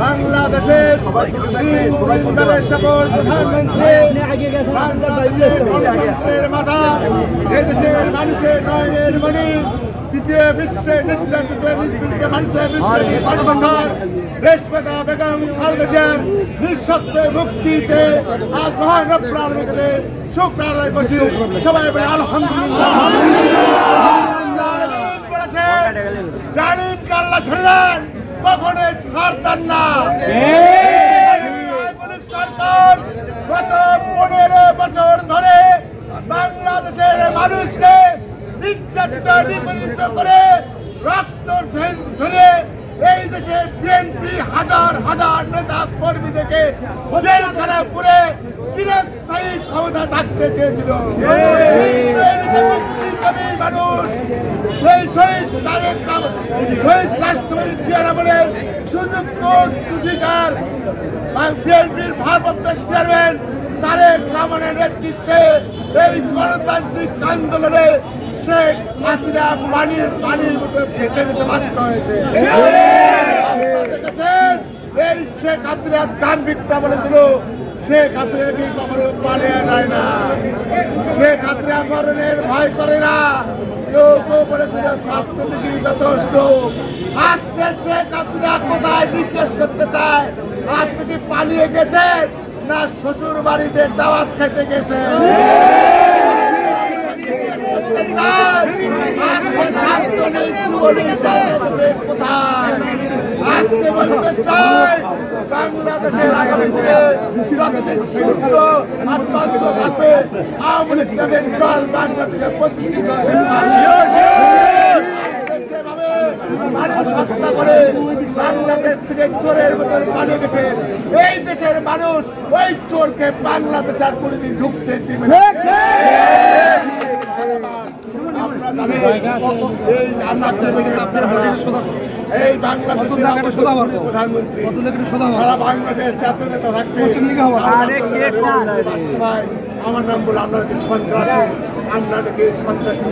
বাংলাদেশের সকল প্রধানমন্ত্রী বাংলাদেশের মাথা এদেশের মানুষের নয়নের মণি দ্বিতীয় বিশ্বের নির্যাতিত মানুষের দেশমাতা বেগম খালেদা জিয়ার নিঃশর্তে মুক্তিতে আজ মহান রব্বুল আলামিনকে শুকরিয়া আদায় করছি। সবাই বলে আলহামদুলিল্লাহ। জালিমকে আল্লাহ ছেড়ে দেন, কখনো ছাড়তেন না। সরকার গত 15 বছর ধরে বাংলাদেশের মানুষকে নির্যাতিত নিপীড়িত করে রক্ত ঝরে এই দেশে বিএনপি হাজার হাজার নেতা কর্মীদেরকে জেলখানা পুরে চিরস্থায়ী ক্ষমতা থাকতে চেয়েছিল। মানুষ এই শহীদ রাষ্ট্রপতি জিয়া রহমানের সুযোগ্য অধিকার বিএনপির ভারপ্রাপ্ত চেয়ারম্যান তারেক রহমানের নেতৃত্বে এই গণতান্ত্রিক আন্দোলনে শেখ হাসিনা পানির মতো ভেসে যেতে বাধ্য হয়েছে। দেখেছেন এই শেখ হাসিনার দাম্ভিকতা বলেছিল শেখ হাসিনাকে কখনো পালিয়ে যায় না। শেখ হাসিনা মরণের ভয় করে না। কেউ কেউ বলেছিল ছাত্রলীগই যথেষ্ট। আজকে শেখ হাসিনা কোথায় জিজ্ঞেস করতে চায়, আপনি কি পালিয়ে গেছেন না শ্বশুর বাড়িতে দাওয়াত খেতে গেছেন? কোথায় আজকে বলতে চাই বাংলাদেশের আগামী দিনে যতদিন সূর্য আর চন্দ্র থাকবে আওয়ামী লীগ নামের দল বাংলাদেশে প্রতিষ্ঠিত যেভাবে মানুষ হত্যা করে বাংলাদেশ থেকে চোরের মতন পালিয়ে গেছে, এই দেশের মানুষ ওই চোরকে বাংলাদেশ আর কোনোদিন ঢুকতে দিবে না। এই বাংলাদেশের প্রধানমন্ত্রী সারা বাংলাদেশ জাতীয় নেতা থাকতে আমার নাম বলে আপনাকে সন্ত্রাসী, আপনাকে সন্ত্রাসী